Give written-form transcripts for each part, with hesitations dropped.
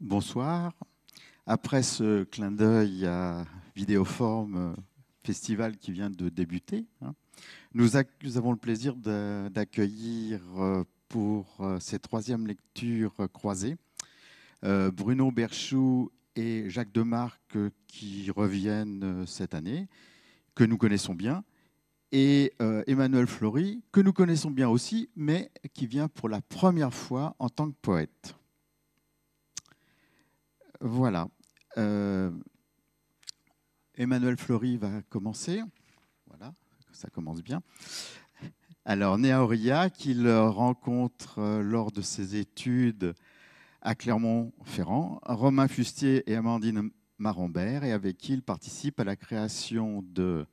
Bonsoir. Après ce clin d'œil à Vidéoforme, festival qui vient de débuter, nous avons le plaisir d'accueillir pour ces troisième lectures croisées Bruno Berchoux et Jacques Demarque qui reviennent cette année, que nous connaissons bien, et Emmanuel Flory, que nous connaissons bien aussi, mais qui vient pour la première fois en tant que poète. Voilà. Euh, Emmanuel Flory va commencer. Voilà, ça commence bien. Alors, né à Aurillac, qu'il rencontre lors de ses études à Clermont-Ferrand Romain Fustier et Amandine Marambert, et avec qui il participe à la création de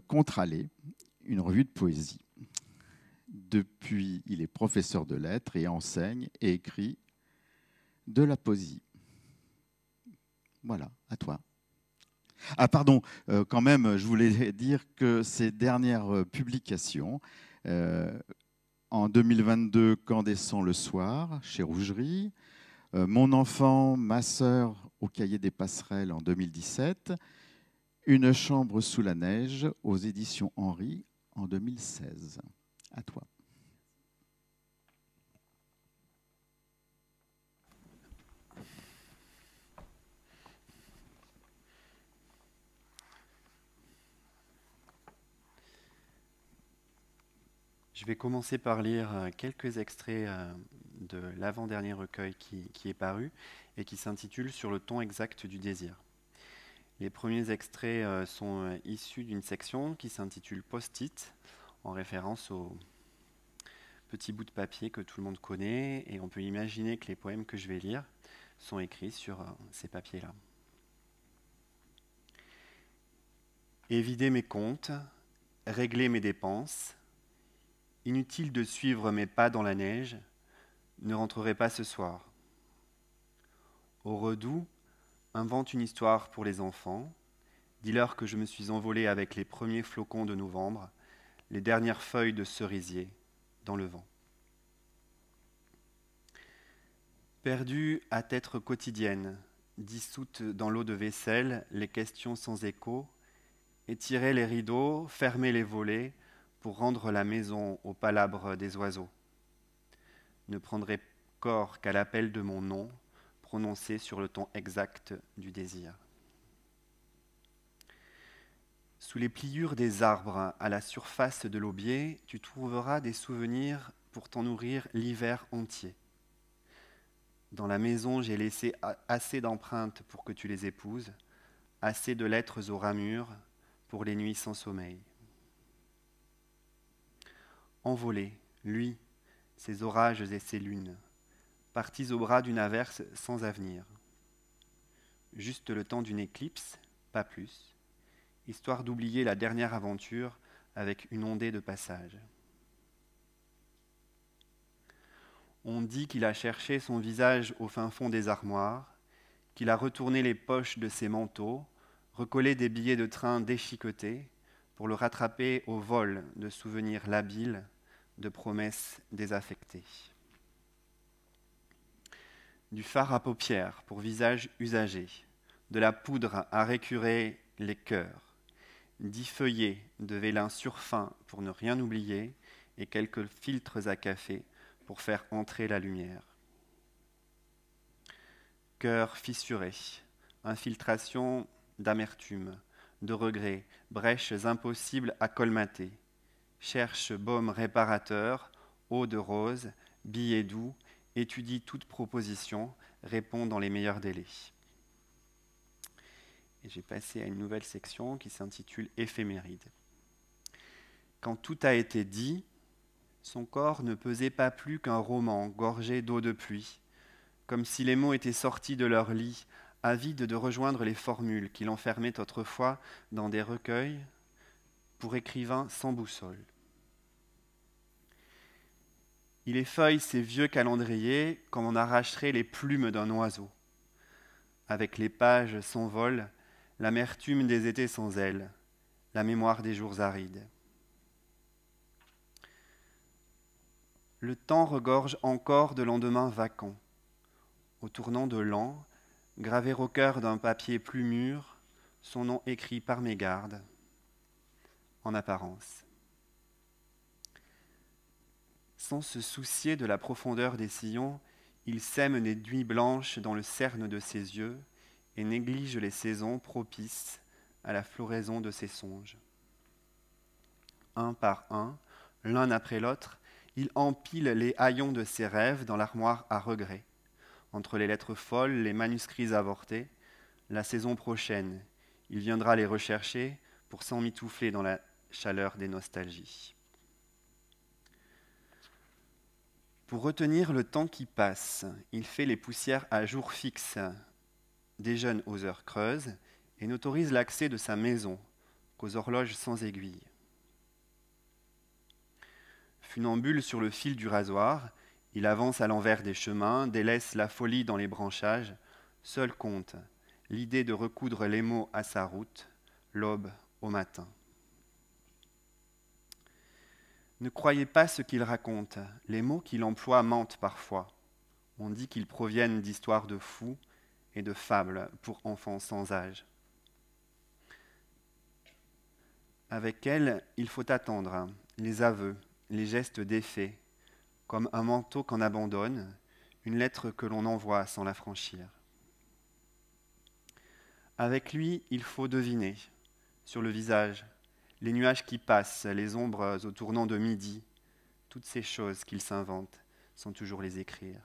Contre-allées, une revue de poésie. Depuis, il est professeur de lettres et enseigne et écrit de la poésie. Voilà, à toi. Ah pardon, quand même, je voulais dire que ces dernières publications, en 2022, Quand descend le soir, chez Rougerie, Mon enfant, ma sœur, au Cahier des passerelles en 2017, Une chambre sous la neige, aux éditions Henri en 2016. À toi. Je vais commencer par lire quelques extraits de l'avant-dernier recueil qui est paru et qui s'intitule Sur le ton exact du désir. Les premiers extraits sont issus d'une section qui s'intitule Post-it, en référence au petit bout de papier que tout le monde connaît, et on peut imaginer que les poèmes que je vais lire sont écrits sur ces papiers-là. Évider mes comptes, régler mes dépenses. Inutile de suivre mes pas dans la neige, ne rentrerai pas ce soir. Au redout, invente une histoire pour les enfants. Dis-leur que je me suis envolé avec les premiers flocons de novembre, les dernières feuilles de cerisier dans le vent. Perdu à tête quotidienne, dissoute dans l'eau de vaisselle, les questions sans écho, étirer les rideaux, fermer les volets pour rendre la maison au palabre des oiseaux. Ne prendrai corps qu'à l'appel de mon nom, prononcé sur le ton exact du désir. Sous les pliures des arbres, à la surface de l'aubier, tu trouveras des souvenirs pour t'en nourrir l'hiver entier. Dans la maison, j'ai laissé assez d'empreintes pour que tu les épouses, assez de lettres aux ramures pour les nuits sans sommeil. Envolé, lui, ses orages et ses lunes, partis au bras d'une averse sans avenir. Juste le temps d'une éclipse, pas plus, histoire d'oublier la dernière aventure avec une ondée de passage. On dit qu'il a cherché son visage au fin fond des armoires, qu'il a retourné les poches de ses manteaux, recollé des billets de train déchiquetés pour le rattraper au vol de souvenirs labiles, de promesses désaffectées. Du fard à paupières pour visage usagé, de la poudre à récurer les cœurs, 10 feuillets de vélin surfin pour ne rien oublier et quelques filtres à café pour faire entrer la lumière. Cœur fissuré, infiltration d'amertume, de regrets, brèches impossibles à colmater. Cherche baume réparateur, eau de rose, billets doux, étudie toute proposition, répond dans les meilleurs délais. Et j'ai passé à une nouvelle section qui s'intitule Éphéméride. Quand tout a été dit, son corps ne pesait pas plus qu'un roman gorgé d'eau de pluie, comme si les mots étaient sortis de leur lit, avides de rejoindre les formules qu'il enfermait autrefois dans des recueils pour écrivains sans boussole. Il effeuille ces vieux calendriers comme on arracherait les plumes d'un oiseau. Avec les pages s'envole l'amertume des étés sans elle, la mémoire des jours arides. Le temps regorge encore de lendemains vacants. au tournant de l'an, graver au cœur d'un papier plus mûr, son nom écrit par mégarde, en apparence. Sans se soucier de la profondeur des sillons, il sème des nuits blanches dans le cerne de ses yeux et néglige les saisons propices à la floraison de ses songes. Un par un, l'un après l'autre, il empile les haillons de ses rêves dans l'armoire à regret. Entre les lettres folles, les manuscrits avortés, la saison prochaine, il viendra les rechercher pour s'emmitoufler dans la chaleur des nostalgies. Pour retenir le temps qui passe, il fait les poussières à jour fixe, déjeune aux heures creuses et n'autorise l'accès de sa maison qu'aux horloges sans aiguille. Funambule sur le fil du rasoir, il avance à l'envers des chemins, délaisse la folie dans les branchages, seul compte l'idée de recoudre les mots à sa route, l'aube au matin. Ne croyez pas ce qu'il raconte, les mots qu'il emploie mentent parfois. On dit qu'ils proviennent d'histoires de fous et de fables pour enfants sans âge. Avec elle, il faut attendre les aveux, les gestes défaits, comme un manteau qu'on abandonne, une lettre que l'on envoie sans la franchir. Avec lui, il faut deviner, sur le visage, les nuages qui passent, les ombres au tournant de midi, toutes ces choses qu'il s'invente, sans toujours les écrire.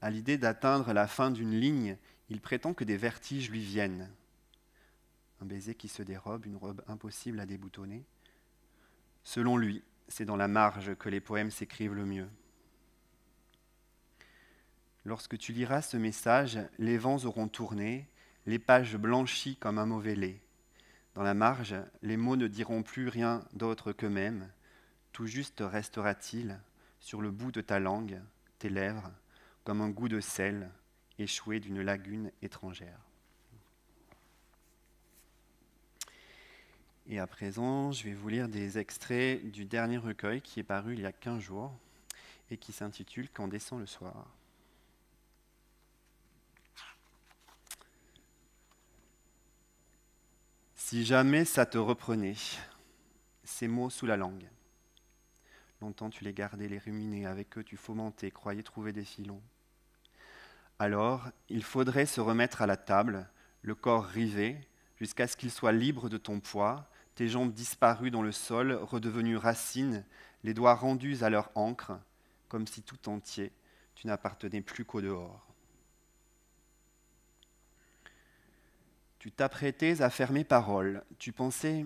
À l'idée d'atteindre la fin d'une ligne, il prétend que des vertiges lui viennent. Un baiser qui se dérobe, une robe impossible à déboutonner. Selon lui, c'est dans la marge que les poèmes s'écrivent le mieux. Lorsque tu liras ce message, les vents auront tourné, les pages blanchies comme un mauvais lait. Dans la marge, les mots ne diront plus rien d'autre qu'eux-mêmes. Tout juste restera-t-il, sur le bout de ta langue, tes lèvres, comme un goût de sel, échoué d'une lagune étrangère. Et à présent, je vais vous lire des extraits du dernier recueil qui est paru il y a 15 jours et qui s'intitule « Quand descend le soir ». Si jamais ça te reprenait, ces mots sous la langue. Longtemps tu les gardais, les ruminais, avec eux tu fomentais, croyais trouver des filons. Alors, il faudrait se remettre à la table, le corps rivé, jusqu'à ce qu'il soit libre de ton poids, tes jambes disparues dans le sol, redevenues racines, les doigts rendus à leur encre, comme si tout entier, tu n'appartenais plus qu'au dehors. Tu t'apprêtais à fermer parole, tu pensais,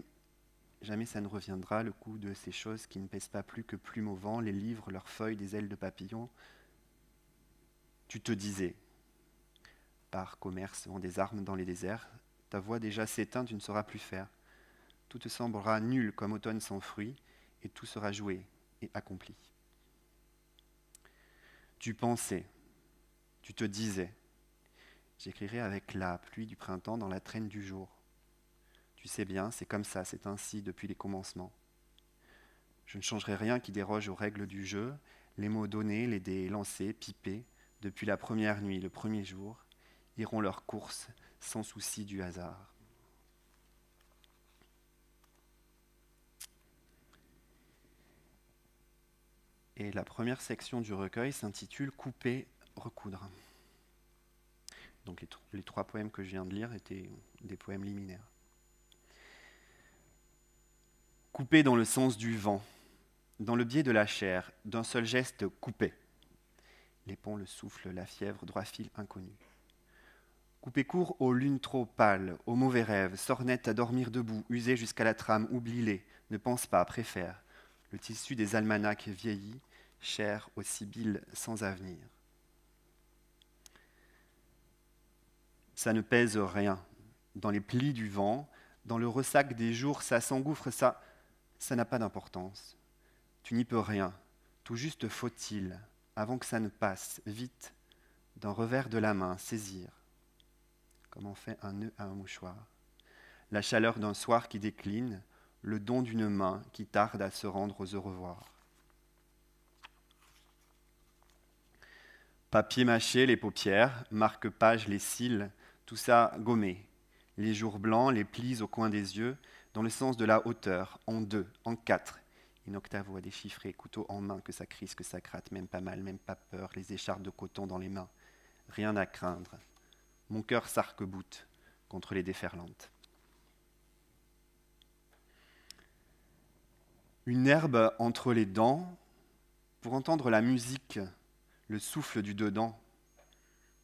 jamais ça ne reviendra, le coup de ces choses qui ne pèsent pas plus que plume au vent, les livres, leurs feuilles, des ailes de papillon. Tu te disais, par commerce, vend des armes dans les déserts, ta voix déjà s'éteint, tu ne sauras plus faire. Tout te semblera nul comme automne sans fruits, et tout sera joué et accompli. Tu pensais, tu te disais, j'écrirai avec la pluie du printemps dans la traîne du jour. Tu sais bien, c'est comme ça, c'est ainsi depuis les commencements. Je ne changerai rien qui déroge aux règles du jeu, les mots donnés, les dés lancés, pipés, depuis la première nuit, le premier jour, iront leur course sans souci du hasard. Et la première section du recueil s'intitule « Couper, recoudre ». Donc les trois poèmes que je viens de lire étaient des poèmes liminaires. Couper dans le sens du vent, dans le biais de la chair, d'un seul geste coupé. Les ponts, le souffle, la fièvre, droit fil inconnu. Couper court aux lunes trop pâles, aux mauvais rêves, sornettes à dormir debout, usées jusqu'à la trame, oublie-les, ne pense pas, préfère. Le tissu des almanachs vieillit, cher aux sibylles sans avenir. Ça ne pèse rien. Dans les plis du vent, dans le ressac des jours, ça s'engouffre, ça n'a pas d'importance. Tu n'y peux rien. Tout juste faut-il, avant que ça ne passe, vite, d'un revers de la main, saisir, comme on fait un nœud à un mouchoir. La chaleur d'un soir qui décline, le don d'une main qui tarde à se rendre aux au revoir. Papier mâché, les paupières, marque-page, les cils, tout ça gommé. Les jours blancs, les plis au coin des yeux, dans le sens de la hauteur, en 2, en 4. Une octave à déchiffrer, couteau en main, que ça crisse, que ça gratte, même pas mal, même pas peur, les écharpes de coton dans les mains. Rien à craindre. Mon cœur s'arc-boute contre les déferlantes. Une herbe entre les dents, pour entendre la musique, le souffle du dedans.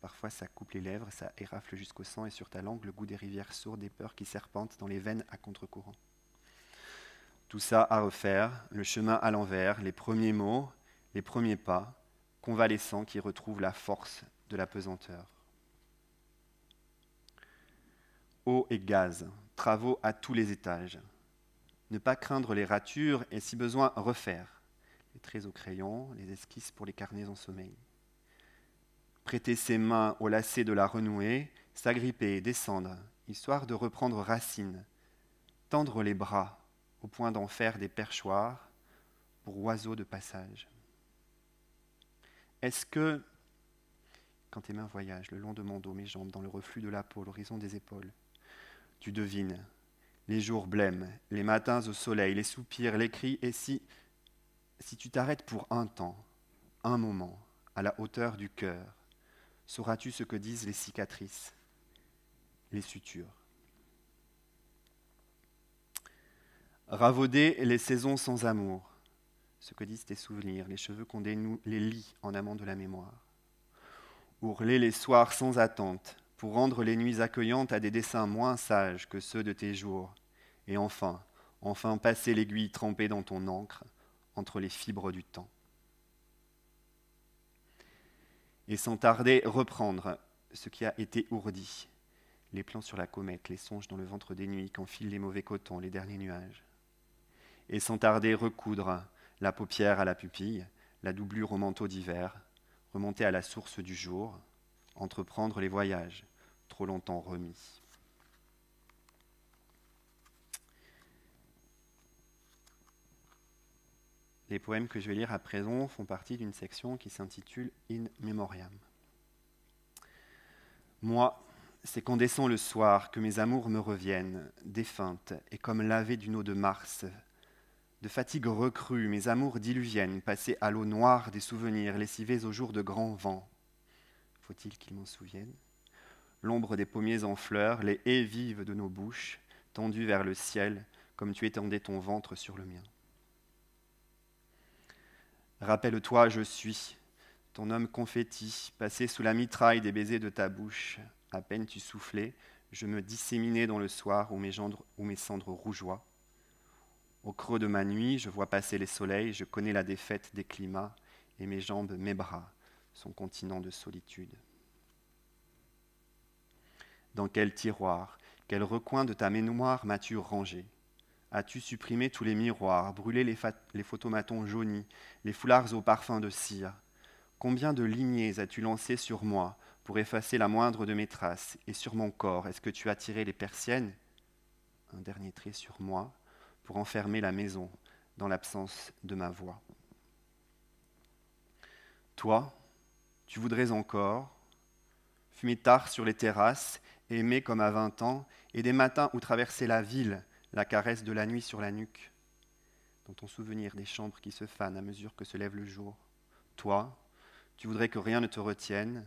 Parfois ça coupe les lèvres, ça érafle jusqu'au sang et sur ta langue le goût des rivières sourdes, des peurs qui serpentent dans les veines à contre-courant. Tout ça à refaire, le chemin à l'envers, les premiers mots, les premiers pas, convalescents qui retrouvent la force de la pesanteur. Eau et gaz, travaux à tous les étages. Ne pas craindre les ratures et si besoin refaire. Les traits au crayon, les esquisses pour les carnets en sommeil. Prêter ses mains au lacet de la renouée, s'agripper, descendre, histoire de reprendre racine. Tendre les bras au point d'en faire des perchoirs pour oiseaux de passage. Est-ce que, quand tes mains voyagent le long de mon dos, mes jambes, dans le reflux de la peau, l'horizon des épaules, tu devines les jours blêmes, les matins au soleil, les soupirs, les cris, et si tu t'arrêtes pour un temps, un moment, à la hauteur du cœur, sauras-tu ce que disent les cicatrices, les sutures? Ravauder les saisons sans amour, ce que disent tes souvenirs, les cheveux qu'on dénoue, les lits en amont de la mémoire. Ourler les soirs sans attente, pour rendre les nuits accueillantes à des dessins moins sages que ceux de tes jours. Et enfin passer l'aiguille trempée dans ton encre, entre les fibres du temps. Et sans tarder, reprendre ce qui a été ourdi. Les plans sur la comète, les songes dans le ventre des nuits qu'enfilent les mauvais cotons, les derniers nuages. Et sans tarder, recoudre la paupière à la pupille, la doublure au manteau d'hiver, remonter à la source du jour, entreprendre les voyages, trop longtemps remis. Les poèmes que je vais lire à présent font partie d'une section qui s'intitule In Memoriam. Moi, c'est quand descend le soir que mes amours me reviennent, défuntes et comme lavées d'une eau de mars. De fatigue recrue, mes amours diluviennes, passées à l'eau noire des souvenirs, lessivés au jour de grands vents. Faut-il qu'ils m'en souviennent? L'ombre des pommiers en fleurs, les haies vives de nos bouches, tendues vers le ciel, comme tu étendais ton ventre sur le mien. Rappelle-toi, je suis, ton homme confetti, passé sous la mitraille des baisers de ta bouche. À peine tu soufflais, je me disséminais dans le soir où mes cendres rougeoient. Au creux de ma nuit, je vois passer les soleils, je connais la défaite des climats, et mes jambes, mes bras, sont continents de solitude. Dans quel tiroir, quel recoin de ta mémoire m'as-tu rangé? As-tu supprimé tous les miroirs, brûlé les photomatons jaunis, les foulards au parfum de cire? Combien de lignées as-tu lancées sur moi pour effacer la moindre de mes traces? Et sur mon corps, est-ce que tu as tiré les persiennes? Un dernier trait sur moi pour enfermer la maison dans l'absence de ma voix. Toi, tu voudrais encore fumer tard sur les terrasses, aimer comme à 20 ans, et des matins où traverser la ville, la caresse de la nuit sur la nuque, dans ton souvenir des chambres qui se fanent à mesure que se lève le jour. Toi, tu voudrais que rien ne te retienne,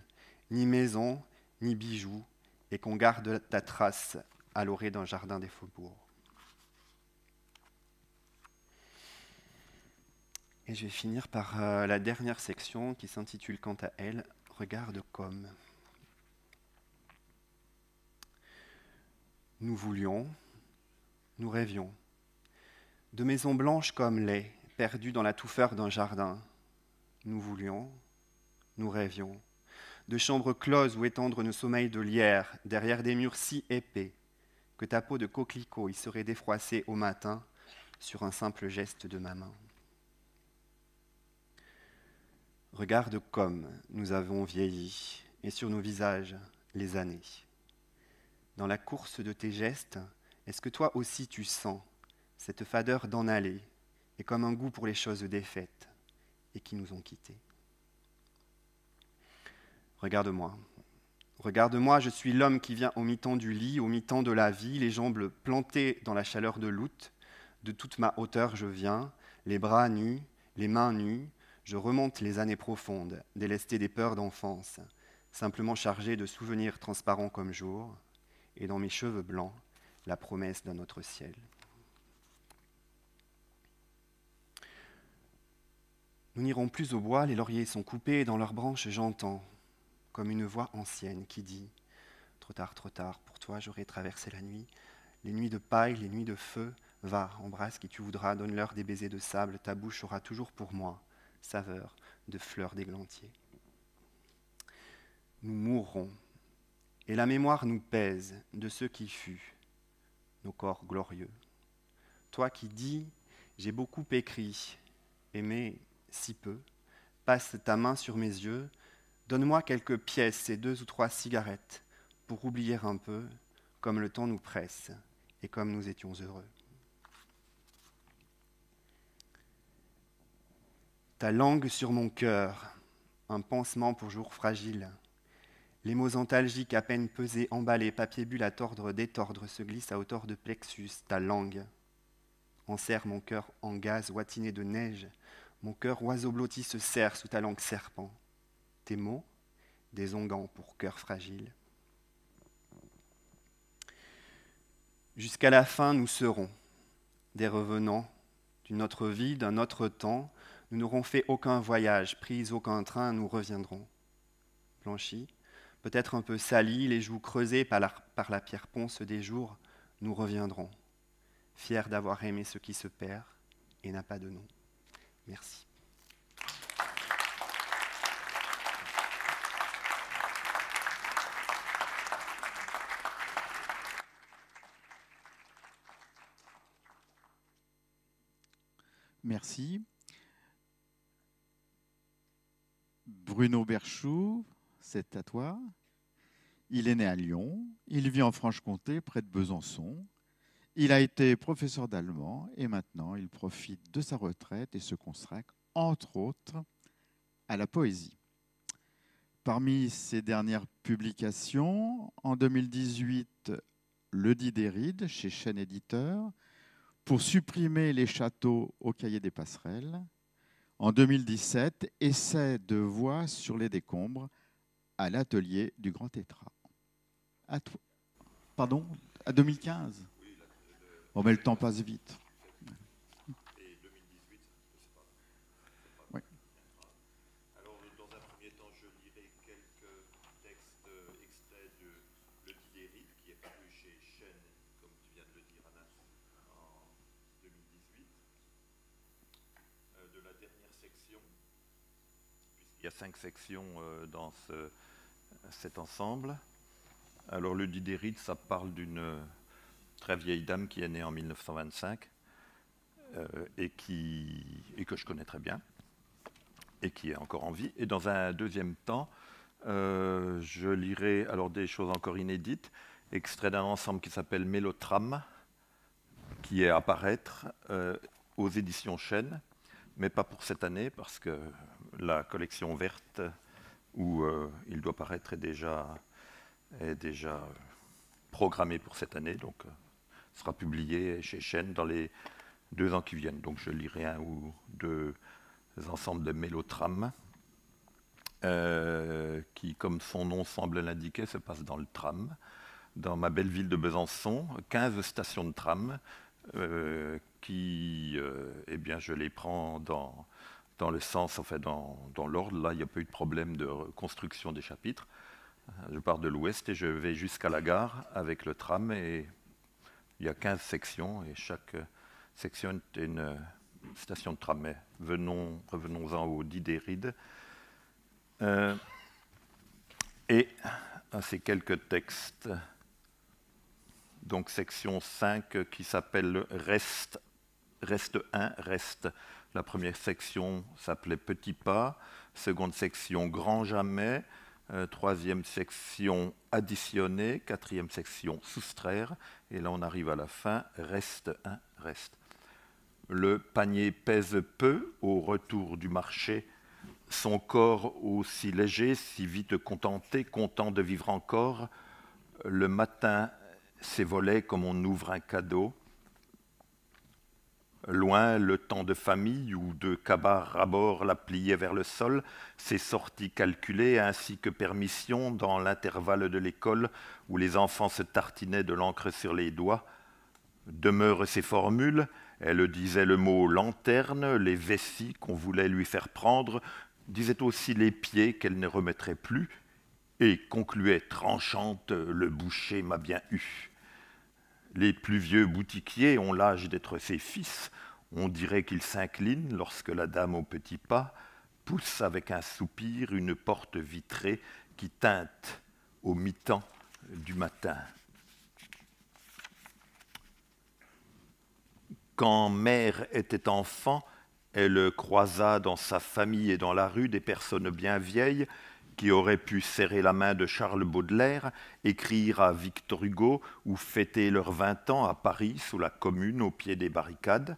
ni maison, ni bijoux, et qu'on garde ta trace à l'orée d'un jardin des faubourgs. Et je vais finir par la dernière section qui s'intitule quant à elle « Regarde comme ». Nous voulions, nous rêvions, de maisons blanches comme lait, perdues dans la touffeur d'un jardin. Nous voulions, nous rêvions, de chambres closes où étendre nos sommeils de lierre, derrière des murs si épais que ta peau de coquelicot y serait défroissée au matin sur un simple geste de ma main. Regarde comme nous avons vieilli, et sur nos visages, les années. Dans la course de tes gestes, est-ce que toi aussi tu sens cette fadeur d'en aller, et comme un goût pour les choses défaites, et qui nous ont quittés? Regarde-moi. Regarde-moi, je suis l'homme qui vient au mi-temps du lit, au mi-temps de la vie, les jambes plantées dans la chaleur de l'août. De toute ma hauteur je viens, les bras nus, les mains nues, je remonte les années profondes, délesté des peurs d'enfance, simplement chargé de souvenirs transparents comme jour, et dans mes cheveux blancs, la promesse d'un autre ciel. Nous n'irons plus au bois, les lauriers sont coupés, et dans leurs branches j'entends, comme une voix ancienne qui dit « Trop tard, pour toi j'aurai traversé la nuit, les nuits de paille, les nuits de feu, va, embrasse qui tu voudras, donne-leur des baisers de sable, ta bouche aura toujours pour moi saveur de fleurs d'églantier. » Nous mourrons, et la mémoire nous pèse de ce qui fut, nos corps glorieux. Toi qui dis « J'ai beaucoup écrit, aimé si peu, passe ta main sur mes yeux, donne-moi quelques pièces et 2 ou 3 cigarettes pour oublier un peu, comme le temps nous presse et comme nous étions heureux. » Ta langue sur mon cœur, un pansement pour jours fragiles. Les mots antalgiques à peine pesés, emballés, papier bulle à tordre, détordre, se glissent à hauteur de plexus. Ta langue enserre mon cœur en gaz ouatiné de neige. Mon cœur oiseau blotti se serre sous ta langue serpent. Tes mots, des onguents pour cœur fragile. Jusqu'à la fin, nous serons des revenants d'une autre vie, d'un autre temps. Nous n'aurons fait aucun voyage, pris aucun train, nous reviendrons. Blanchis, peut-être un peu salis, les joues creusées par la pierre ponce des jours, nous reviendrons, fiers d'avoir aimé ce qui se perd et n'a pas de nom. Merci. Merci. Bruno Berchoux, c'est à toi. Il est né à Lyon, il vit en Franche-Comté, près de Besançon. Il a été professeur d'allemand et maintenant il profite de sa retraite et se consacre, entre autres, à la poésie. Parmi ses dernières publications, en 2018, Le Dit des Rides, chez Chêne Éditeur, pour supprimer les châteaux au cahier des passerelles. En 2017, Essai de voix sur les décombres à l'atelier du Grand Tétras. À toi. Pardon, à 2015. Oh, mais le temps passe vite. Et 2018, c'est pas. Oui. Alors, dans un premier temps, je lirai quelques textes extraits de Le Dit des Rides, qui est paru chez Chêne, comme tu viens de le dire, Anas, en 2018. De la dernière section, puisqu'il y a 5 sections dans cet ensemble. Alors, Le Dit des Rides, ça parle d'une très vieille dame qui est née en 1925 et que je connais très bien et qui est encore en vie. Et dans un deuxième temps, je lirai alors des choses encore inédites, extrait d'un ensemble qui s'appelle Mélotrame, qui est à paraître aux éditions Chêne, mais pas pour cette année, parce que la collection verte où il doit paraître est déjà programmée pour cette année, donc sera publié chez Chêne dans les 2 ans qui viennent. Donc je lirai 1 ou 2 ensembles de mélotrames qui, comme son nom semble l'indiquer, se passe dans le tram. Dans ma belle ville de Besançon, 15 stations de tram qui, eh bien, je les prends dans le sens, en fait, dans l'ordre. Là, il n'y a pas eu de problème de construction des chapitres. Je pars de l'ouest et je vais jusqu'à la gare avec le tram et il y a 15 sections et chaque section est une station de tram. Mais revenons-en au Dit des Rides. Et à ces quelques textes, donc section 5 qui s'appelle Reste 1, Reste. La première section s'appelait Petit pas, seconde section Grand jamais, troisième section Additionner, quatrième section Soustraire, et là on arrive à la fin, Reste 1, Reste. Le panier pèse peu, au retour du marché, son corps aussi léger, si vite contenté, content de vivre encore. Le matin s'évolait comme on ouvre un cadeau. Loin, le temps de famille où deux cabards à bord la pliaient vers le sol, ses sorties calculées ainsi que permission dans l'intervalle de l'école où les enfants se tartinaient de l'encre sur les doigts. Demeurent ces formules, elle disait le mot lanterne, les vessies qu'on voulait lui faire prendre, disait aussi les pieds qu'elle ne remettrait plus, et concluait tranchante, le boucher m'a bien eu. Les plus vieux boutiquiers ont l'âge d'être ses fils. On dirait qu'ils s'inclinent lorsque la dame au petit pas pousse avec un soupir une porte vitrée qui teinte au mi-temps du matin. Quand mère était enfant, elle croisa dans sa famille et dans la rue des personnes bien vieilles qui auraient pu serrer la main de Charles Baudelaire, écrire à Victor Hugo ou fêter leurs 20 ans à Paris sous la Commune au pied des barricades,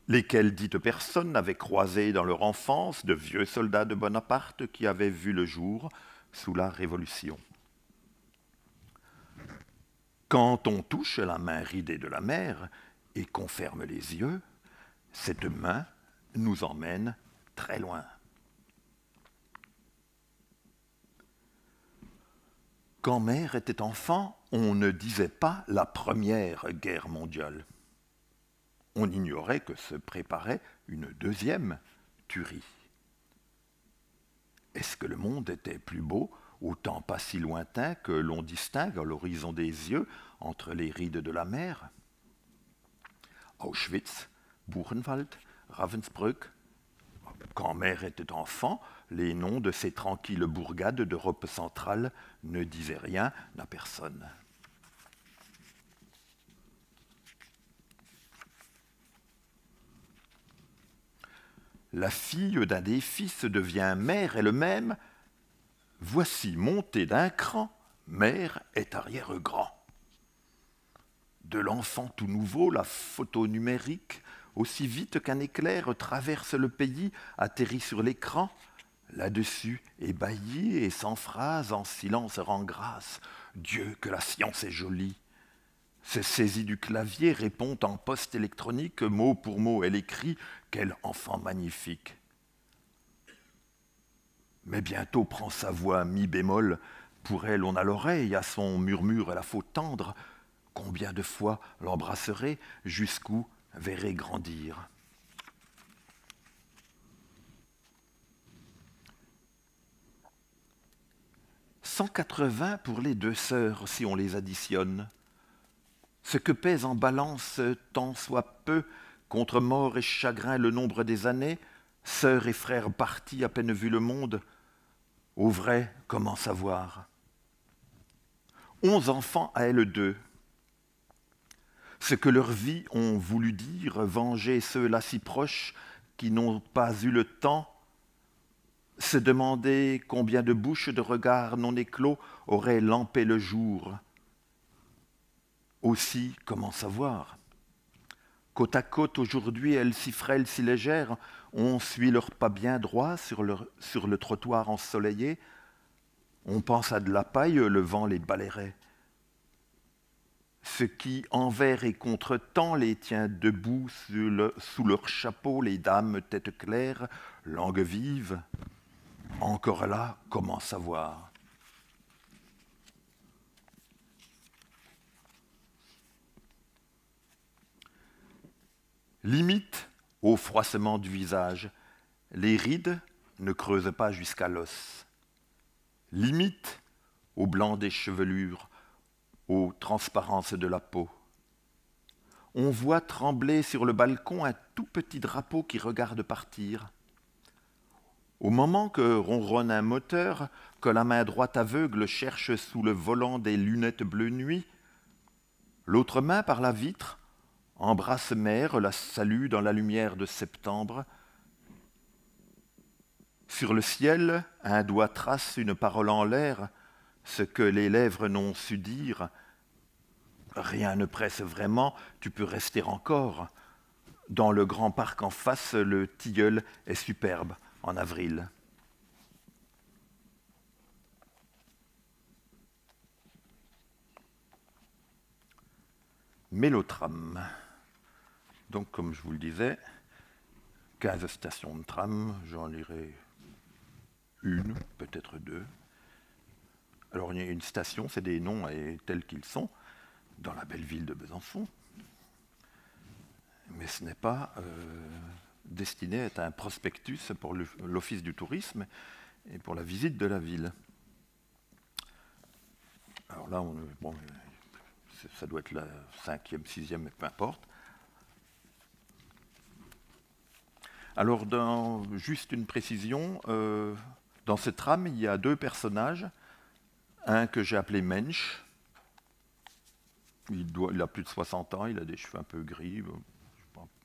lesquelles dites personnes n'avaient croisé dans leur enfance de vieux soldats de Bonaparte qui avaient vu le jour sous la Révolution. Quand on touche la main ridée de la mère et qu'on ferme les yeux, cette main nous emmène très loin. Quand mère était enfant, on ne disait pas la Première Guerre mondiale. On ignorait que se préparait une deuxième tuerie. Est-ce que le monde était plus beau, au temps pas si lointain que l'on distingue à l'horizon des yeux entre les rides de la mer? Auschwitz, Buchenwald, Ravensbrück. Quand mère était enfant, les noms de ces tranquilles bourgades d'Europe centrale ne disaient rien à personne. La fille d'un des fils devient mère elle-même. Voici montée d'un cran, mère est arrière-grand. De l'enfant tout nouveau, la photo numérique, aussi vite qu'un éclair, traverse le pays, atterrit sur l'écran. Là-dessus, ébahi et sans phrase, en silence rend grâce. Dieu, que la science est jolie. Se saisit du clavier, répond en poste électronique, mot pour mot, elle écrit « Quel enfant magnifique !» Mais bientôt prend sa voix mi bémol. Pour elle, on a l'oreille, à son murmure la faut tendre. Combien de fois l'embrasserait, jusqu'où verrait grandir. « 180 pour les deux sœurs, si on les additionne. Ce que pèse en balance tant soit peu, contre mort et chagrin le nombre des années, sœurs et frères partis à peine vu le monde, au vrai, comment savoir? 11 enfants à elles deux. Ce que leur vie ont voulu dire, venger ceux-là si proches qui n'ont pas eu le temps, se demander combien de bouches de regards non éclos auraient lampé le jour. Aussi, comment savoir? Côte à côte, aujourd'hui, elles si frêles, si légères, on suit leurs pas bien droits sur le trottoir ensoleillé. On pense à de la paille, le vent les balayerait. Ce qui, envers et contre temps, les tient debout sous leur chapeau, les dames tête claire, langue vive. Encore là, comment savoir? Limite au froissement du visage, les rides ne creusent pas jusqu'à l'os. Limite au blanc des chevelures, aux transparences de la peau. On voit trembler sur le balcon un tout petit drapeau qui regarde partir. Au moment que ronronne un moteur, que la main droite aveugle cherche sous le volant des lunettes bleu nuit, l'autre main par la vitre embrasse mère, la salue dans la lumière de septembre. Sur le ciel, un doigt trace une parole en l'air, ce que les lèvres n'ont su dire. Rien ne presse vraiment, tu peux rester encore. Dans le grand parc en face, le tilleul est superbe, en avril. Mélotram. Donc, comme je vous le disais, 15 stations de tram, j'en lirai une, peut-être deux. Alors, il y a une station, c'est des noms tels qu'ils sont, dans la belle ville de Besançon. Mais ce n'est pas destiné à être un prospectus pour l'Office du tourisme et pour la visite de la ville. Alors là, bon, ça doit être la 5e, 6e, mais peu importe. Alors, juste une précision, dans ce tram, il y a deux personnages. Un que j'ai appelé Mensch. Il a plus de 60 ans, il a des cheveux un peu gris.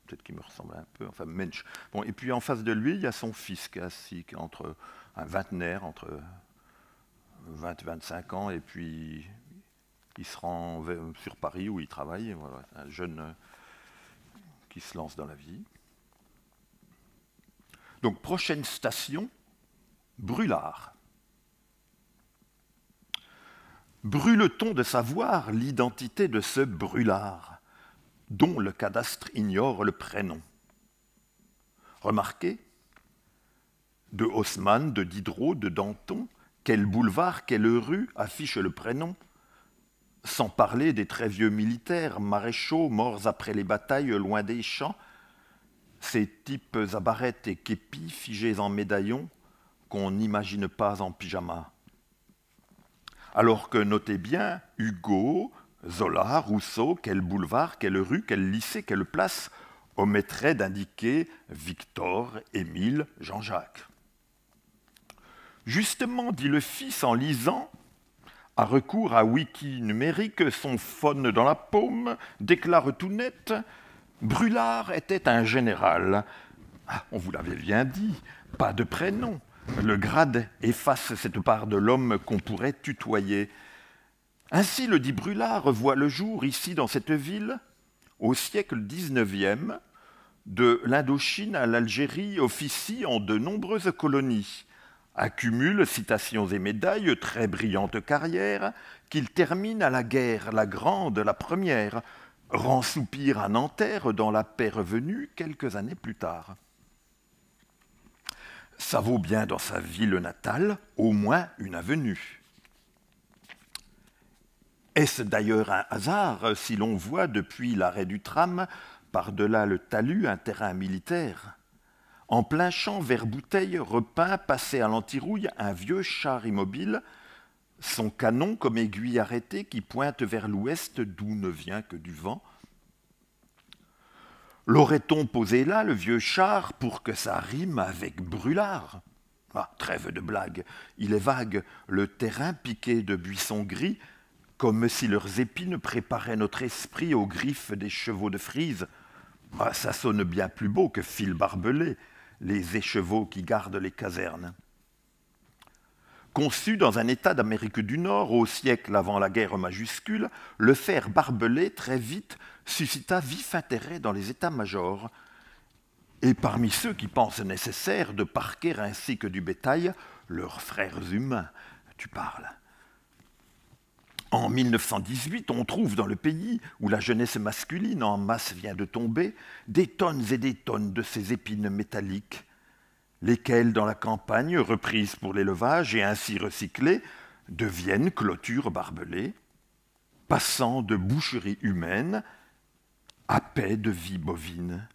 Peut-être qu'il me ressemble un peu. Enfin, Mensch. Bon, et puis en face de lui, il y a son fils qui est assis, entre un vingtenaire, entre 20 et 25 ans, et puis il se rend sur Paris où il travaille. Voilà, un jeune qui se lance dans la vie. Donc, prochaine station, Brûlard. Brûle-t-on de savoir l'identité de ce Brûlard, dont le cadastre ignore le prénom? Remarquez, de Haussmann, de Diderot, de Danton, quel boulevard, quelle rue affiche le prénom, sans parler des très vieux militaires, maréchaux, morts après les batailles, loin des champs, ces types à barrettes et képis figés en médaillons qu'on n'imagine pas en pyjama. Alors que, notez bien, Hugo, Zola, Rousseau, quel boulevard, quelle rue, quel lycée, quelle place omettrait d'indiquer Victor, Émile, Jean-Jacques. Justement, dit le fils en lisant, à recours à wiki numérique, son phone dans la paume, déclare tout net, Brûlard était un général. Ah, on vous l'avait bien dit, pas de prénom. Le grade efface cette part de l'homme qu'on pourrait tutoyer. Ainsi, le dit Brûlard voit le jour ici dans cette ville, au siècle XIXe, de l'Indochine à l'Algérie, officie en de nombreuses colonies, accumule citations et médailles, très brillante carrière, qu'il termine à la guerre, la grande, la première, rend soupir à Nanterre dans la paix revenue quelques années plus tard. Ça vaut bien dans sa ville natale au moins une avenue. Est-ce d'ailleurs un hasard si l'on voit depuis l'arrêt du tram, par-delà le talus, un terrain militaire? En plein champ, vert bouteille, repeint, passé à l'antirouille, un vieux char immobile, son canon comme aiguille arrêtée qui pointe vers l'ouest d'où ne vient que du vent. L'aurait-on posé là, le vieux char, pour que ça rime avec Brûlard? Ah, trêve de blague, il est vague, le terrain piqué de buissons gris, comme si leurs épines préparaient notre esprit aux griffes des chevaux de frise. Ah, ça sonne bien plus beau que fil barbelé, les écheveaux qui gardent les casernes. Conçu dans un État d'Amérique du Nord au siècle avant la guerre majuscule, le fer barbelé, très vite, suscita vif intérêt dans les états-majors. Et parmi ceux qui pensent nécessaire de parquer ainsi que du bétail leurs frères humains, tu parles. En 1918, on trouve dans le pays où la jeunesse masculine en masse vient de tomber des tonnes et des tonnes de ces épines métalliques, lesquelles, dans la campagne, reprises pour l'élevage et ainsi recyclées, deviennent clôtures barbelées, passant de boucherie humaine à paix de vie bovine.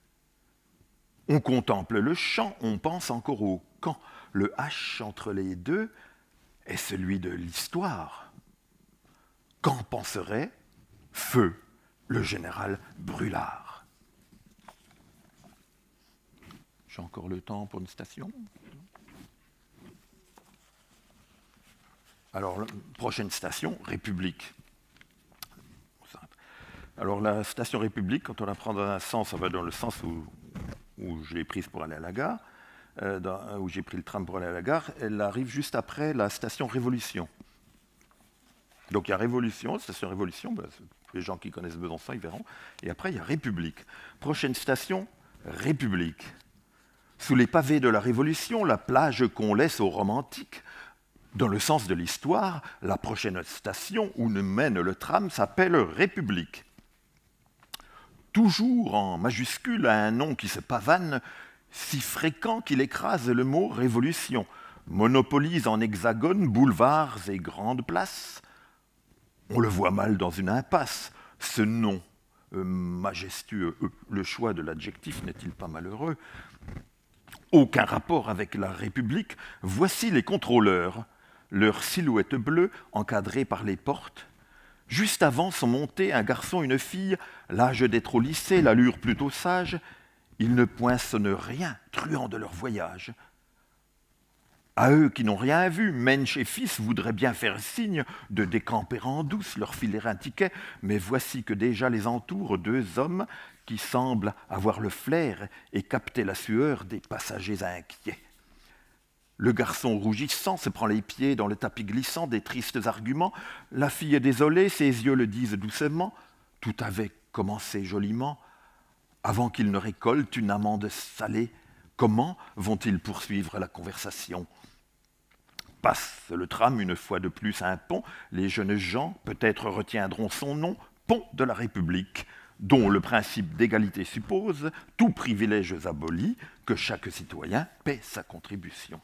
On contemple le champ, on pense encore au camp. Le H entre les deux est celui de l'histoire. Qu'en penserait Feu, le général Brûlard? J'ai encore le temps pour une station. Alors, prochaine station, République. Alors, la station République, quand on la prend dans un sens, ça va dans le sens où je l'ai prise pour aller à la gare, où j'ai pris le tram pour aller à la gare, elle arrive juste après la station Révolution. Donc il y a Révolution, station Révolution, les gens qui connaissent Besançon, ils verront. Et après, il y a République. Prochaine station, République. Sous les pavés de la Révolution, la plage qu'on laisse aux romantiques. Dans le sens de l'histoire, la prochaine station où nous mène le tram s'appelle République. Toujours en majuscule à un nom qui se pavane, si fréquent qu'il écrase le mot révolution, monopolise en hexagone boulevards et grandes places. On le voit mal dans une impasse, ce nom majestueux. Le choix de l'adjectif n'est-il pas malheureux? Aucun rapport avec la République. Voici les contrôleurs, leur silhouette bleue encadrée par les portes. Juste avant sont montés un garçon et une fille, l'âge d'être au lycée, l'allure plutôt sage. Ils ne poinçonnent rien, truand de leur voyage. À eux qui n'ont rien vu, Mensch et fils voudraient bien faire signe de décamper en douce, leur filer un ticket, mais voici que déjà les entourent deux hommes qui semblent avoir le flair et capter la sueur des passagers inquiets. Le garçon rougissant se prend les pieds dans le tapis glissant des tristes arguments. La fille est désolée, ses yeux le disent doucement. Tout avait commencé joliment. Avant qu'ils ne récoltent une amande salée, comment vont-ils poursuivre la conversation? Passe le tram une fois de plus à un pont. Les jeunes gens peut-être retiendront son nom, pont de la République, dont le principe d'égalité suppose, tous privilèges abolis, que chaque citoyen paie sa contribution.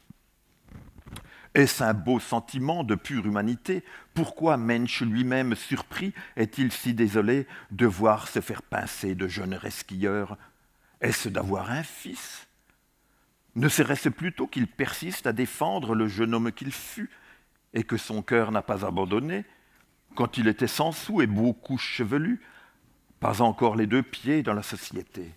Est-ce un beau sentiment de pure humanité? Pourquoi Mensch lui-même surpris est-il si désolé de voir se faire pincer de jeunes resquilleurs? Est-ce d'avoir un fils? Ne serait-ce plutôt qu'il persiste à défendre le jeune homme qu'il fut et que son cœur n'a pas abandonné quand il était sans sou et beaucoup chevelu, pas encore les deux pieds dans la société?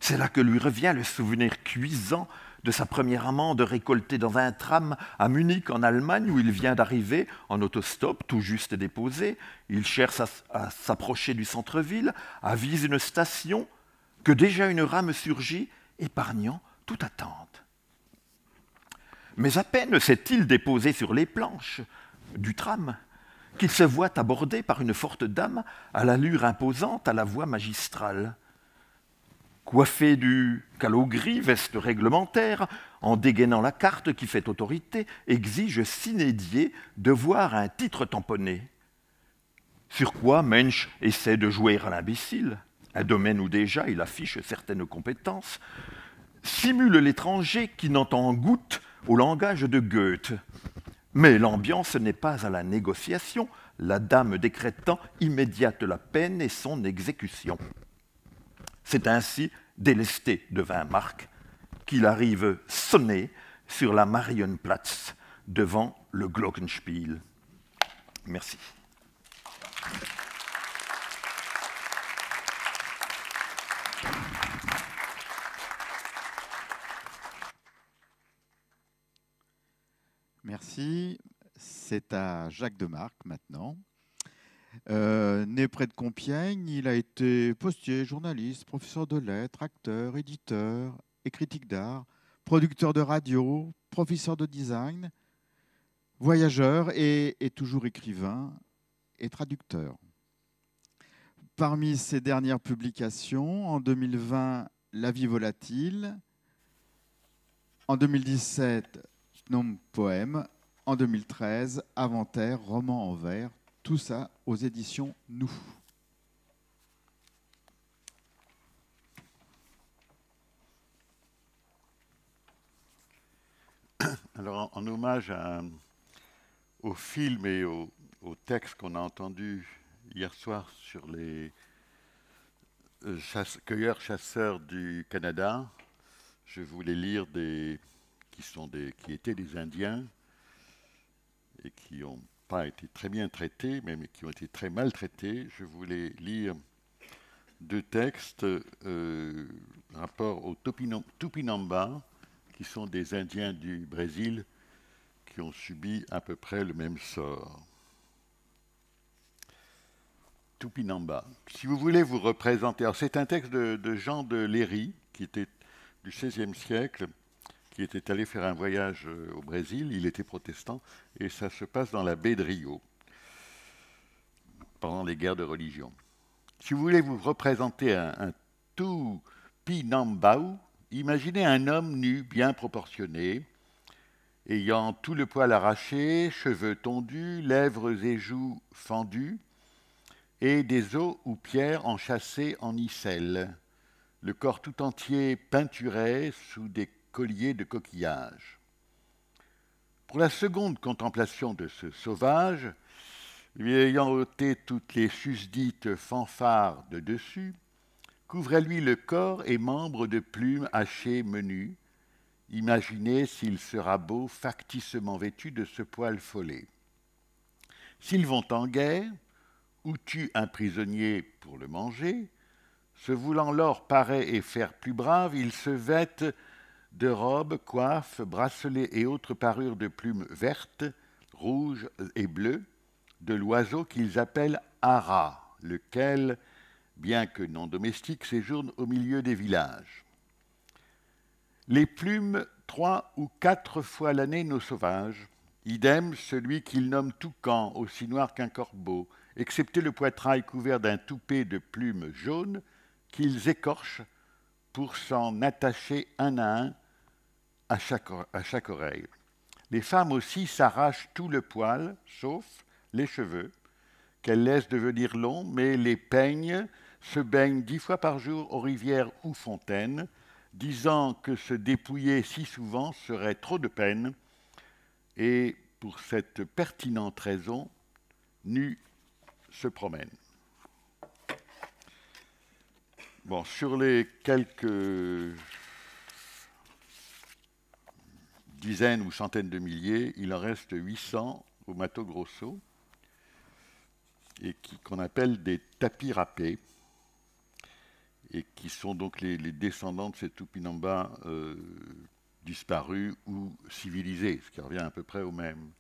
C'est là que lui revient le souvenir cuisant de sa première amande récoltée dans un tram à Munich, en Allemagne, où il vient d'arriver en autostop, tout juste déposé. Il cherche à s'approcher du centre-ville, avise une station, que déjà une rame surgit, épargnant toute attente. Mais à peine s'est-il déposé sur les planches du tram qu'il se voit abordé par une forte dame à l'allure imposante, à la voix magistrale. Coiffé du calot gris, veste réglementaire, en dégainant la carte qui fait autorité, exige s'inédier de voir un titre tamponné. Sur quoi Mensch essaie de jouer à l'imbécile, un domaine où déjà il affiche certaines compétences, simule l'étranger qui n'entend goutte au langage de Goethe. Mais l'ambiance n'est pas à la négociation, la dame décrétant immédiate la peine et son exécution. C'est ainsi, délesté de 20 marques, qu'il arrive sonné sur la Marienplatz devant le Glockenspiel. Merci. Merci. C'est à Jacques Demarque maintenant. Né près de Compiègne, il a été postier, journaliste, professeur de lettres, acteur, éditeur et critique d'art, producteur de radio, professeur de design, voyageur et toujours écrivain et traducteur. Parmi ses dernières publications, en 2020, La vie volatile, en 2017, Gnome Poème, en 2013, Inventaire, roman en vers, tout ça aux éditions Nous. Alors, en hommage au film et au texte qu'on a entendu hier soir sur les cueilleurs-chasseurs du Canada, je voulais lire qui étaient des Indiens et qui n'ont pas été très bien traités, mais qui ont été très mal traités. Je voulais lire deux textes rapport aux Tupinamba, qui sont des Indiens du Brésil qui ont subi à peu près le même sort. Tupinamba. Si vous voulez vous représenter, alors c'est un texte de Jean de Léry, qui était du XVIe siècle, qui était allé faire un voyage au Brésil. Il était protestant et ça se passe dans la baie de Rio, pendant les guerres de religion. Si vous voulez vous représenter un Tupinambau, Imaginez un homme nu, bien proportionné, ayant tout le poil arraché, cheveux tondus, lèvres et joues fendues, et des os ou pierres enchâssées en icelles, le corps tout entier peinturé sous des colliers de coquillages. Pour la seconde contemplation de ce sauvage, lui ayant ôté toutes les susdites fanfares de dessus, couvrez-lui le corps et membres de plumes hachées menues. Imaginez s'il sera beau facticement vêtu de ce poil follet. S'ils vont en guerre, ou tuent un prisonnier pour le manger, se voulant l'or parer et faire plus brave, ils se vêtent de robes, coiffes, bracelets et autres parures de plumes vertes, rouges et bleues, de l'oiseau qu'ils appellent ara, lequel, bien que non domestique, séjourne au milieu des villages. Les plumes 3 ou 4 fois l'année nos sauvages, idem celui qu'ils nomment toucan, aussi noir qu'un corbeau, excepté le poitrail couvert d'un toupet de plumes jaunes qu'ils écorchent pour s'en attacher un à un à chaque oreille. Les femmes aussi s'arrachent tout le poil, sauf les cheveux, qu'elles laissent devenir longs, mais les peignent, se baignent 10 fois par jour aux rivières ou fontaines, disant que se dépouiller si souvent serait trop de peine, et pour cette pertinente raison, nus se promènent. Bon, sur les quelques dizaines ou centaines de milliers, il en reste 800 au Mato Grosso, et qu'on appelle des tapis râpés, et qui sont donc les descendants de ces Tupinamba disparus ou civilisés, ce qui revient à peu près au même.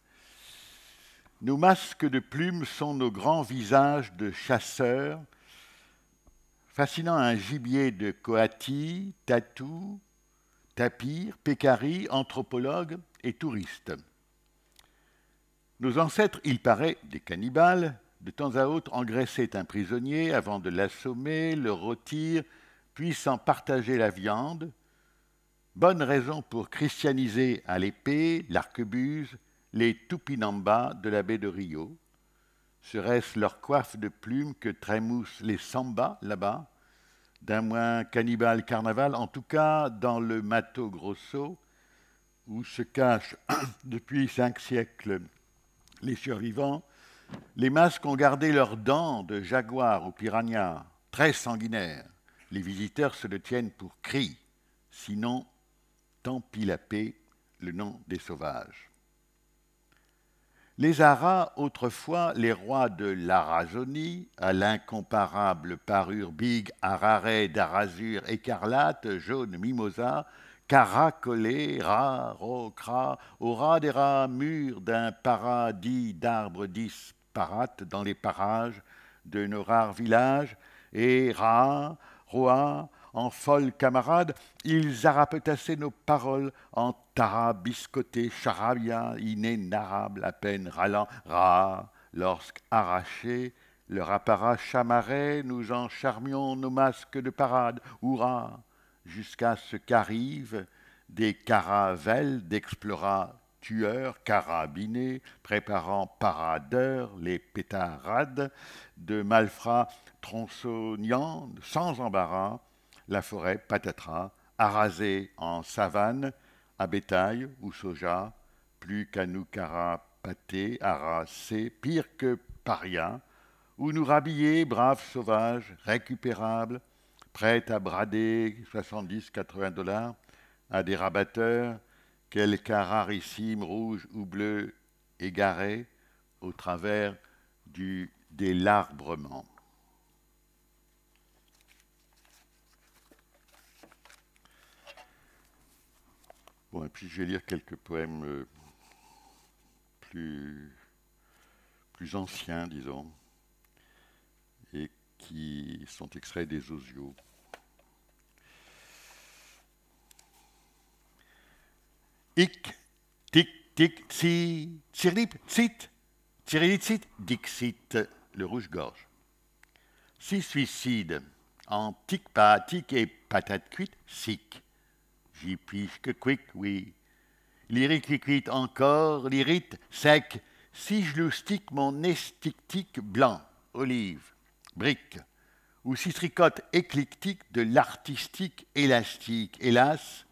Nos masques de plumes sont nos grands visages de chasseurs, fascinant un gibier de coati, tatou, tapir, pécari, anthropologues et touristes. Nos ancêtres, il paraît, des cannibales, de temps à autre engraissaient un prisonnier avant de l'assommer, le rôtir, puis s'en partager la viande. Bonne raison pour christianiser à l'épée, l'arquebuse, les Tupinamba de la baie de Rio. Serait-ce leur coiffe de plumes que trémoussent les sambas là-bas, d'un moins cannibale carnaval, en tout cas dans le Mato Grosso, où se cachent depuis 5 siècles les survivants. Les masques ont gardé leurs dents de jaguar ou piranha, très sanguinaires. Les visiteurs se le tiennent pour cri, sinon, tant pis la paix, le nom des sauvages. Les Aras, autrefois les rois de l'Arazonie, à l'incomparable parure big, araré, d'arasure écarlate, jaune mimosa, caracolé, ras, rocra, au ras des rats mûrs d'un paradis d'arbres disparates dans les parages de nos rares villages, et rats, rois, en folles camarades, ils arapetassaient nos paroles en tarabiscotés, charabia, inénarrables, à peine râlant, rats, lorsqu'arrachés, leur apparat chamarré, nous en charmions nos masques de parade, hurrah, jusqu'à ce qu'arrivent des caravelles d'explorats tueurs, carabinés, préparant paradeurs les pétarades, de malfrats tronçonnant sans embarras la forêt patatras, arasée en savane, à bétail ou soja, plus qu'à nous carapater, harassés, pire que paria, ou nous rhabiller, braves sauvages, récupérables, prêts à brader 70-80 $ à des rabatteurs, quelque rarissime rouge ou bleu égaré au travers du délarbrement. Bon, et puis je vais lire quelques poèmes plus anciens, disons, et qui sont extraits des Osios. Ik, tic, tic, si, tsirlip, tsit, tsirilitsit, dixit, le rouge-gorge. 6 suicides, en tic-pas, tic et patate cuite, sic. j'y pisque quick, oui. Lyrique liquide encore, l'irrite sec, si je loustique mon estictique blanc, olive, brique, ou si tricote éclectique de l'artistique élastique, hélas,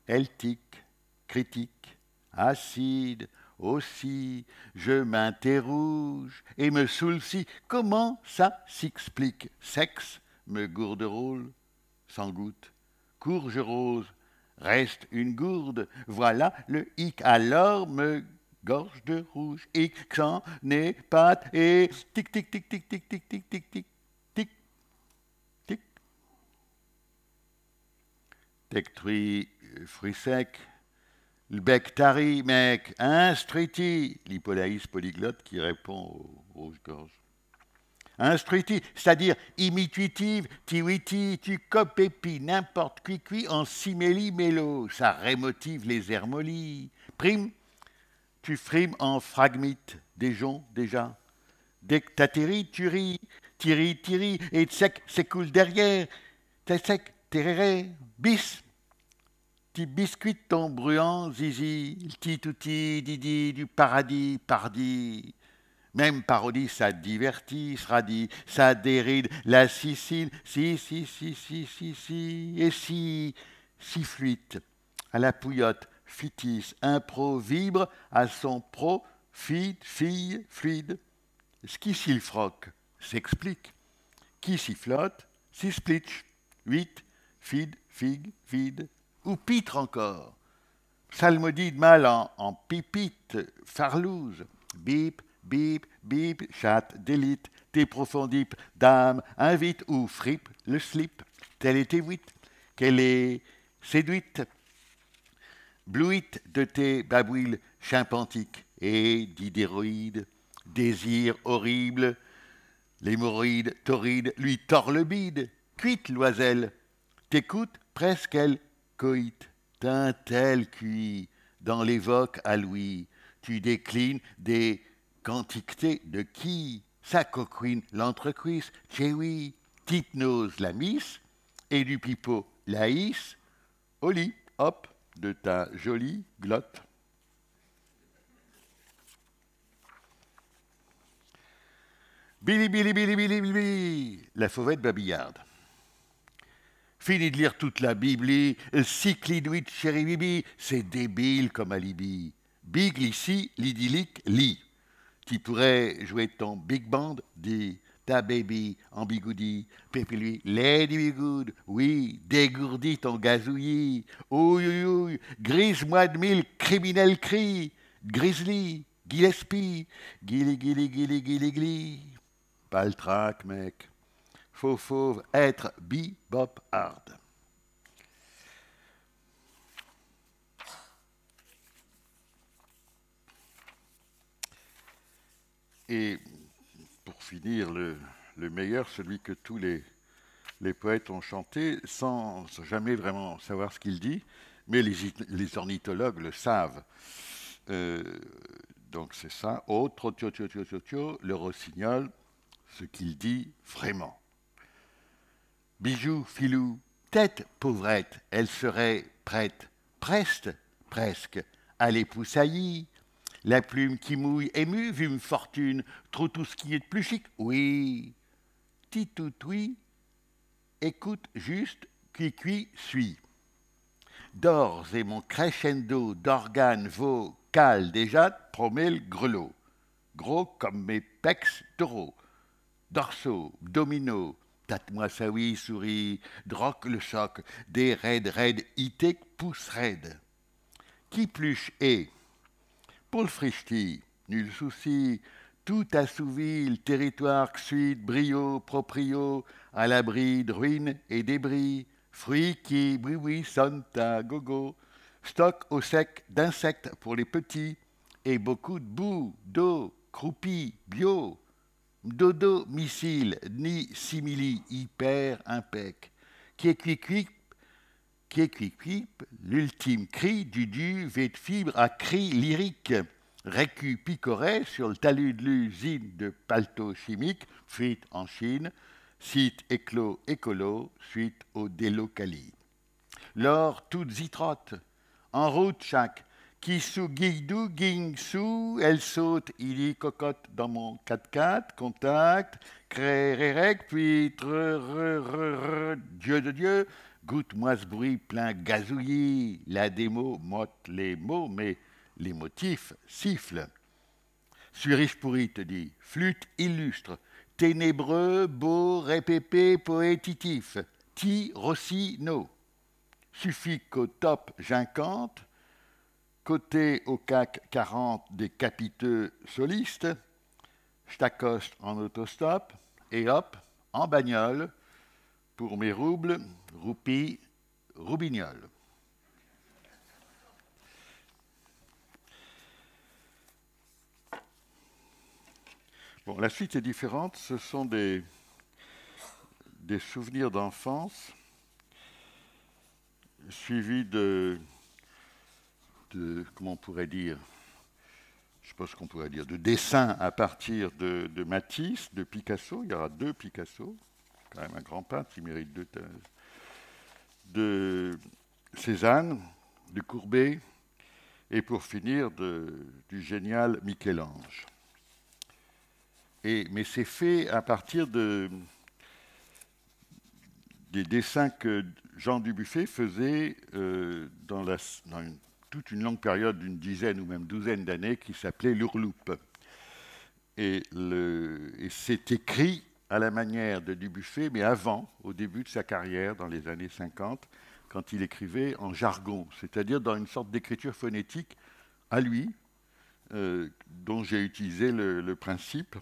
elle tique, critique, acide, aussi, je m'interroge et me saoule si, comment ça s'explique, sexe, me gourde rôle, sans goutte, courge rose, reste une gourde, voilà le hic, alors me gorge de rouge, hic, sans n'est pas, et tic, tic, tic, tic, tic, tic, tic, tic, tic, tic, tic. Tectruit, fruit sec, le bec tari, mec, instruiti, l'hypolaïs polyglotte qui répond aux gorges. Instruiti, c'est-à-dire imituitive, tiwiti, tu copépi, n'importe qui en siméli mélo, ça rémotive les hermolies. Prime, tu frimes en fragmite, des joncs déjà. Dès que t'atterris, tu ris, tiri, et sec s'écoule derrière. T'es sec, tereré, bis. Tu biscuites ton bruant zizi, titouti, didi, du paradis, pardi. Même parodie, ça divertit, se radie, ça déride, la Sicile, si, et si fluide, à la pouillotte, fitis, impro, vibre, à son pro, fille, fluide. Ce qui s'y froque s'explique. Qui s'y flotte, s'y splitch, 8, fide, figue, vide, ou pitre encore. Psalmodie de mal en pipite, farlouse, bip, bip, bip, chatte, délite, tes profondipes, dame, invite ou fripe, le slip, telle est évuite, qu'elle est séduite, blouite de tes babouilles chimpantiques et d'idéroïdes, désir horrible, l'hémorroïde torride lui tord le bide, cuite l'oiselle, t'écoute presque elle coïte, d'un tel cuit, dans l'évoque à Louis, tu déclines des quantités de qui, sa coquine l'entrecuisse, chez oui, t'hypnose la miss, et du pipeau la hisse, au lit, hop, de ta jolie glotte. Billy, la fauvette babillarde. Fini de lire toute la Bibli, cycliduit chéri bibi, c'est débile comme alibi. Big ici, l'idyllique lit. Tu pourrais jouer ton big band, dit ta baby en bigoudi, pépi lui, lady bigoud, oui, dégourdis ton gazouillis, ouïouïouï, grise-moi de mille criminels cris, grizzly, Gillespie, gili. Pas le trac, mec. Fauve, être bebop hard. Et pour finir, le meilleur, celui que tous les poètes ont chanté sans jamais vraiment savoir ce qu'il dit, mais les ornithologues le savent. Donc c'est ça, autre tio, le rossignol, ce qu'il dit vraiment. Bijou, filou, tête pauvrette, elle serait prête, presque, à l'époussaillir. La plume qui mouille émue, vu une fortune, trop tout ce qui est de plus chic, oui. Titoui, écoute juste, cuit, suis. D'ors et mon crescendo d'organes vocal déjà promet le grelot. Gros comme mes pecs taureaux, dorsaux, domino, tâte-moi ça oui, souris, droque le choc, des raids, ité pousse raide. Qui pluche est pour le frichti, nul souci, tout assouvi, le territoire suite, brio, proprio, à l'abri de ruines et débris, fruits qui, oui, sonnent à gogo, stock au sec d'insectes pour les petits, et beaucoup de boue, d'eau, croupis, bio, dodo, missile, ni simili, hyper, impec, qui est cuic, l'ultime cri du V de fibre à cri lyrique, récu picoret sur le talus de l'usine de palto chimique, fuite en Chine, site éclos écolo, suite au délocali. l'or toutes y trotte. En route chaque, qui sous guidou, ging sous, elle saute, il y cocotte dans mon 4x4, contact, cré-ré-rec, puis Dieu de Dieu, goûte-moi ce bruit plein gazouillis, la démo motte les mots, mais les motifs sifflent. Suis riche pourri, te dit, flûte illustre, ténébreux, beau, répépé, poétitif, ti, rossi, no. Suffit qu'au top j'incante, côté au CAC 40 des capiteux solistes, je t'accoste en autostop et hop, en bagnole, pour mes roubles, roupies, roubignoles. Bon, la suite est différente, ce sont des souvenirs d'enfance suivis de comment on pourrait dire, je sais pas ce qu'on pourrait dire, de dessins à partir de Matisse, de Picasso. Il y aura 2 Picasso, quand même un grand peintre, il mérite 2 thèses. De Cézanne, de Courbet, et pour finir, du génial Michel-Ange. Mais c'est fait à partir des dessins que Jean Dubuffet faisait dans toute une longue période d'une dizaine ou même douzaine d'années qui s'appelait l'Ourloupe. Et c'est écrit à la manière de Dubuffet, mais avant, au début de sa carrière, dans les années 50, quand il écrivait en jargon, c'est-à-dire dans une sorte d'écriture phonétique à lui, dont j'ai utilisé le principe,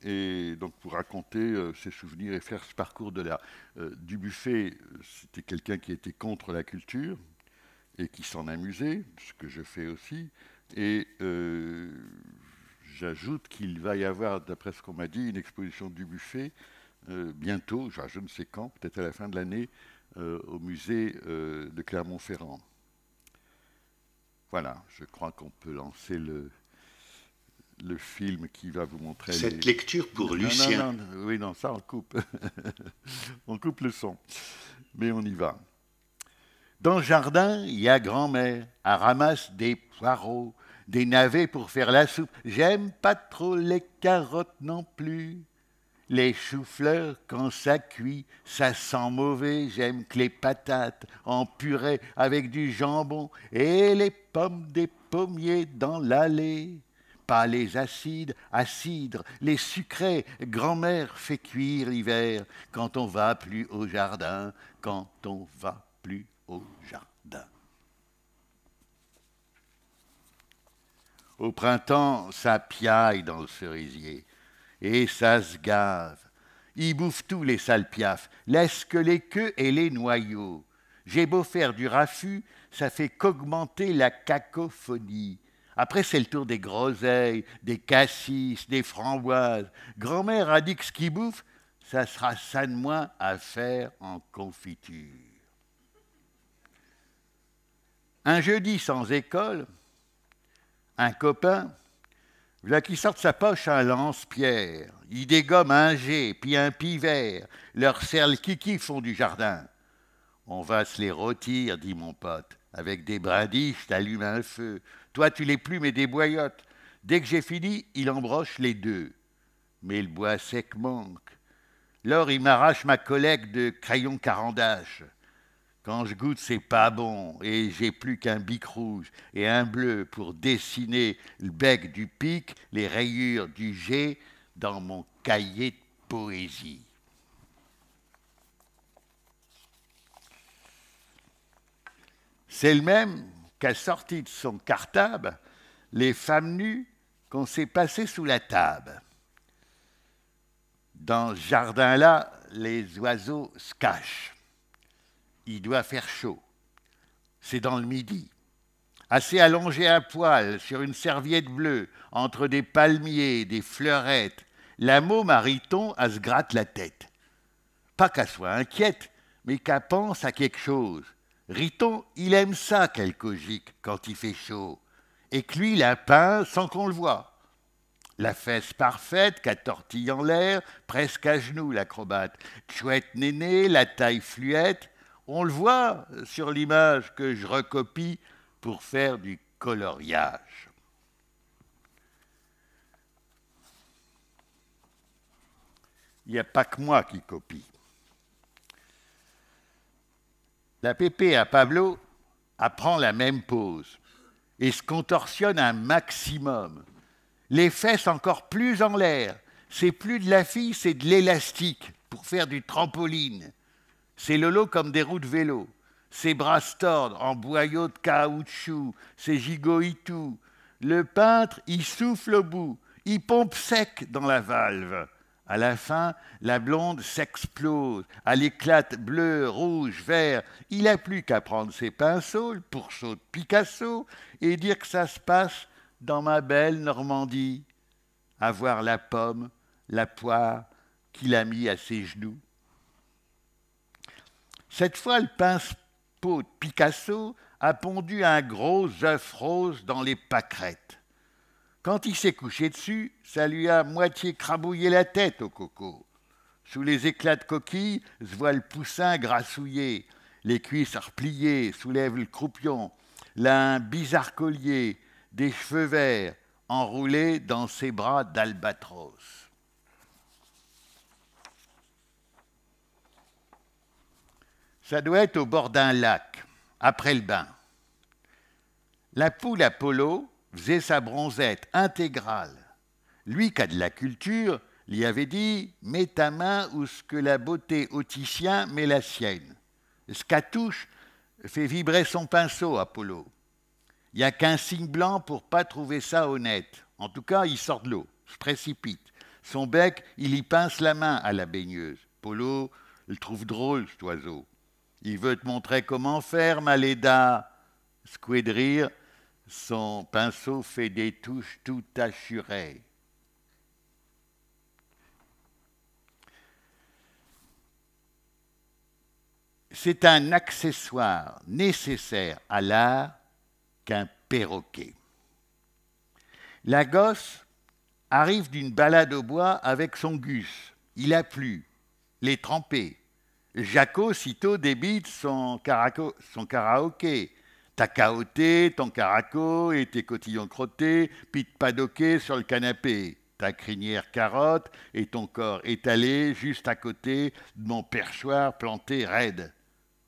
et donc pour raconter ses souvenirs et faire ce parcours de l'art. Dubuffet, c'était quelqu'un qui était contre la culture et qui s'en amusait, ce que je fais aussi, et j'ajoute qu'il va y avoir, d'après ce qu'on m'a dit, une exposition de Dubuffet bientôt, je ne sais quand, peut-être à la fin de l'année, au musée de Clermont-Ferrand. Voilà, je crois qu'on peut lancer le film qui va vous montrer... Cette lecture pour Lucien. Oui, non, ça on coupe. On coupe le son. Mais on y va. Dans le jardin, il y a grand-mère, elle ramasse des poireaux, des navets pour faire la soupe. J'aime pas trop les carottes non plus. Les choux-fleurs, quand ça cuit, ça sent mauvais. J'aime que les patates en purée avec du jambon et les pommes des pommiers dans l'allée. Pas les acides, les sucrés. Grand-mère fait cuire l'hiver quand on va plus au jardin, quand on va plus au jardin. Au printemps, ça piaille dans le cerisier et ça se gave. Ils bouffent tous les sales piafs, laissent que les queues et les noyaux. J'ai beau faire du raffut, ça fait qu'augmenter la cacophonie. Après, c'est le tour des groseilles, des cassis, des framboises. Grand-mère a dit que ce qu'ils bouffent, ça sera ça de moins à faire en confiture. Un jeudi sans école, un copain, voilà qui sort de sa poche un lance-pierre. Il dégomme un jet, puis un pivert. Leurs serles kiki font du jardin. On va se les rôtir, dit mon pote. Avec des brindilles, je t'allume un feu. Toi, tu les plumes et des boyottes. Dès que j'ai fini, il embroche les 2. Mais le bois sec manque. Lors, il m'arrache ma collecte de crayons carandache. Quand je goûte, c'est pas bon. Et j'ai plus qu'un bic rouge et un bleu pour dessiner le bec du pic, les rayures du jet dans mon cahier de poésie. C'est le même qu'a sorti de son cartable les femmes nues qu'on s'est passées sous la table. Dans ce jardin-là, les oiseaux se cachent. Il doit faire chaud. C'est dans le midi. Assez allongé à poil sur une serviette bleue, entre des palmiers, des fleurettes, la môme à Riton, elle se gratte la tête. Pas qu'elle soit inquiète, mais qu'elle pense à quelque chose. Riton, il aime ça qu'elle cogique quand il fait chaud, et que lui, il a peint sans qu'on le voie. La fesse parfaite, qu'à tortille en l'air, presque à genoux l'acrobate. Chouette néné, la taille fluette, On le voit sur l'image que je recopie pour faire du coloriage. Il n'y a pas que moi qui copie. La pépé à Pablo apprend la même pose et se contorsionne un maximum. Les fesses encore plus en l'air. C'est plus de la fille, c'est de l'élastique pour faire du trampoline. Ses lolos comme des roues de vélo. Ses bras se tordent en boyaux de caoutchouc. Ses gigots tout. Le peintre, il souffle au bout. Il pompe sec dans la valve. À la fin, la blonde s'explose. Elle éclate bleu, rouge, vert. Il n'a plus qu'à prendre ses pinceaux, le pourceau de Picasso, et dire que ça se passe dans ma belle Normandie. À voir la pomme, la poire qu'il a mis à ses genoux. Cette fois, le pinceau de Picasso a pondu un gros œuf rose dans les pâquerettes. Quand il s'est couché dessus, ça lui a moitié crabouillé la tête au coco. Sous les éclats de coquille se voit le poussin grassouillé, les cuisses repliées, soulève le croupion, là un bizarre collier, des cheveux verts enroulés dans ses bras d'albatros. Ça doit être au bord d'un lac, après le bain. La poule Apollo faisait sa bronzette intégrale. Lui qui a de la culture, lui avait dit « Mets ta main où ce que la beauté auticien met la sienne ». Ce qu'à touche fait vibrer son pinceau, Apollo. Il n'y a qu'un signe blanc pour pas trouver ça honnête. En tout cas, il sort de l'eau, se précipite. Son bec, il y pince la main à la baigneuse. Apollo le trouve drôle, cet oiseau. Il veut te montrer comment faire, Maléda. Secoué de rire, son pinceau fait des touches tout assurées. C'est un accessoire nécessaire à l'art qu'un perroquet. La gosse arrive d'une balade au bois avec son gus. Il a plu, les trempé. Jaco, sitôt, débite son karaoké. T'as caoté ton caraco et tes cotillons crottés, puis te padoquer sur le canapé. Ta crinière carotte et ton corps étalé juste à côté de mon perchoir planté raide.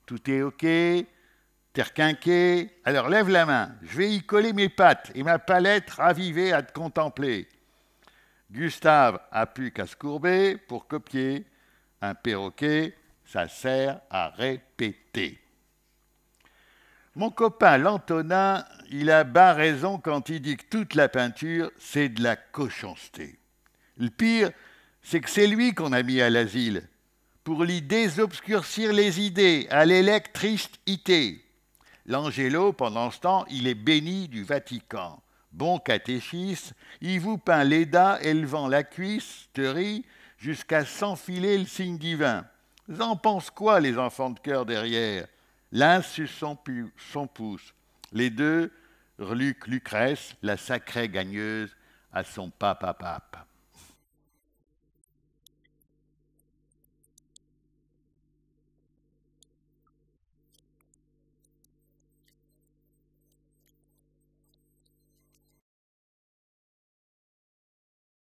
Tout est OK? T'es requinqué? Alors lève la main, je vais y coller mes pattes et ma palette ravivée à te contempler. Gustave a plus qu'à se courber pour copier. Un perroquet, ça sert à répéter. Mon copain l'Antonin, il a bas raison quand il dit que toute la peinture, c'est de la cochonceté. Le pire, c'est que c'est lui qu'on a mis à l'asile pour lui désobscurcir les idées à l'électricité. L'Angelo, pendant ce temps, il est béni du Vatican. Bon catéchiste, il vous peint l'Eda élevant la cuisse, terie, jusqu'à s'enfiler le signe divin. Vous en pensez quoi, les enfants de cœur derrière? L'un suce son pouce. Les deux reluquent Lucrèce, la sacrée gagneuse, à son pape.